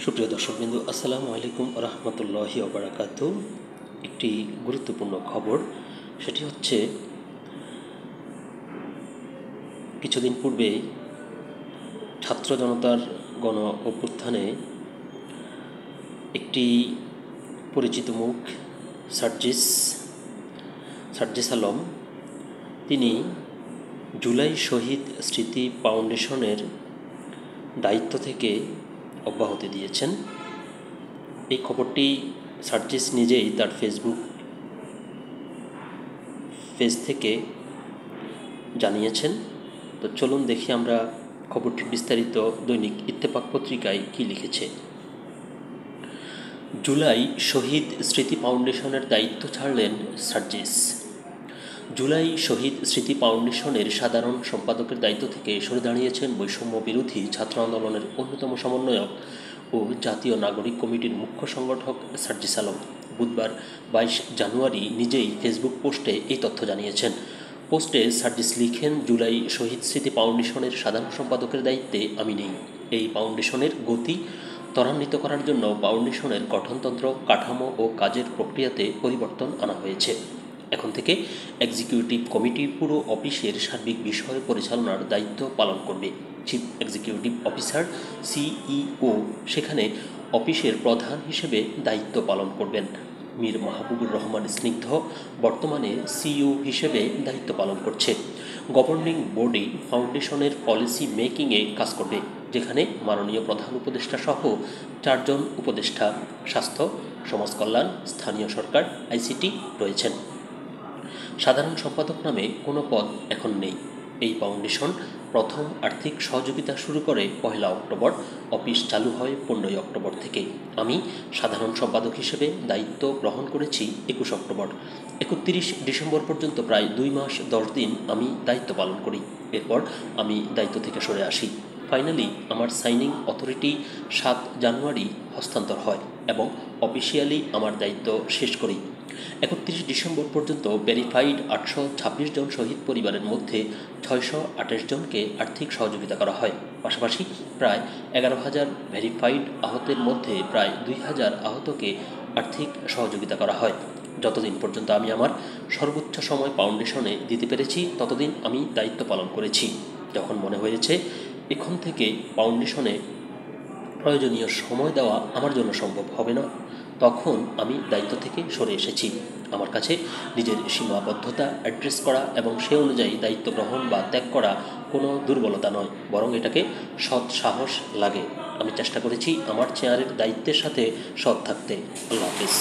সুপ্রিয় দর্শকবৃন্দ, আসসালামু আলাইকুম রহমতুল্লাহি ওবারাকাতু। একটি গুরুত্বপূর্ণ খবর, সেটি হচ্ছে কিছুদিন পূর্বে ছাত্র জনতার গণ অভ্যুত্থানে একটি পরিচিত মুখ সার্জিস আলম, তিনি জুলাই শহীদ স্মৃতি ফাউন্ডেশনের দায়িত্ব থেকে অব্যাহতি দিয়েছেন। এই খবরটি সার্জিস নিজেই তার ফেসবুক পেজ থেকে জানিয়েছেন। তো চলুন দেখি আমরা খবরটির বিস্তারিত দৈনিক ইত্তেফাক পত্রিকায় কী লিখেছে। জুলাই শহীদ স্মৃতি ফাউন্ডেশনের দায়িত্ব ছাড়লেন সার্জিস। জুলাই শহীদ স্মৃতি ফাউন্ডেশনের সাধারণ সম্পাদকের দায়িত্ব থেকে সরে দাঁড়িয়েছেন বৈষম্য বিরোধী ছাত্র আন্দোলনের অন্যতম সমন্বয়ক ও জাতীয় নাগরিক কমিটির মুখ্য সংগঠক সার্জিস আলম। বুধবার 22 জানুয়ারি নিজেই ফেসবুক পোস্টে এই তথ্য জানিয়েছেন। পোস্টে সার্জিস লিখেন, জুলাই শহীদ স্মৃতি ফাউন্ডেশনের সাধারণ সম্পাদকের দায়িত্বে আমি নেই। এই ফাউন্ডেশনের গতি ত্বরান্বিত করার জন্য ফাউন্ডেশনের গঠনতন্ত্র, কাঠামো ও কাজের প্রক্রিয়াতে পরিবর্তন আনা হয়েছে। এখন থেকে এক্সিকিউটিভ কমিটি পুরো অফিসের সার্বিক বিষয় পরিচালনার দায়িত্ব পালন করবে। চিফ এক্সিকিউটিভ অফিসার সিইও সেখানে অফিসের প্রধান হিসেবে দায়িত্ব পালন করবেন। মীর মাহবুবুর রহমান স্নিগ্ধ বর্তমানে সিইও হিসেবে দায়িত্ব পালন করছে। গভর্নিং বডি ফাউন্ডেশনের পলিসি মেকিংয়ে কাজ করবে, যেখানে মাননীয় প্রধান উপদেষ্টা সহ 4 জন উপদেষ্টা স্বাস্থ্য, সমাজকল্যাণ, স্থানীয় সরকার, আইসিটি রয়েছেন। সাধারণ সম্পাদক নামে কোনো পদ এখন নেই। এই ফাউন্ডেশন প্রথম আর্থিক সহযোগিতা শুরু করে 1 অক্টোবর, অফিস চালু হয় 15 অক্টোবর থেকে। আমি সাধারণ সম্পাদক হিসেবে দায়িত্ব গ্রহণ করেছি 21 অক্টোবর। 31 ডিসেম্বর পর্যন্ত প্রায় 2 মাস 10 দিন আমি দায়িত্ব পালন করি। এরপর আমি দায়িত্ব থেকে সরে আসি। ফাইনালি আমার সাইনিং অথরিটি 7 জানুয়ারি হস্তান্তর হয় এবং অফিসিয়ালি আমার দায়িত্ব শেষ করি। 31 ডিসেম্বর পর্যন্ত ভেরিফাইড 826 জন শহীদ পরিবারের মধ্যে 628 জনকে আর্থিক সহযোগিতা করা হয়। পাশাপাশি প্রায় 11,000 ভেরিফাইড আহতের মধ্যে প্রায় 2,000 আহতকে আর্থিক সহযোগিতা করা হয়। যতদিন পর্যন্ত আমি আমার সর্বোচ্চ সময় ফাউন্ডেশনে দিতে পেরেছি, ততদিন আমি দায়িত্ব পালন করেছি। যখন মনে হয়েছে এখন থেকে ফাউন্ডেশনে প্রয়োজনীয় সময় দেওয়া আমার জন্য সম্ভব হবে না, তখন আমি দায়িত্ব থেকে সরে এসেছি। আমার কাছে নিজের সীমাবদ্ধতা অ্যাড্রেস করা এবং সে অনুযায়ী দায়িত্ব গ্রহণ বা ত্যাগ করা কোনো দুর্বলতা নয়, বরং এটাকে সৎ সাহস লাগে। আমি চেষ্টা করেছি আমার চেয়ারের দায়িত্বের সাথে সৎ থাকতে। আল্লাহ হাফেজ।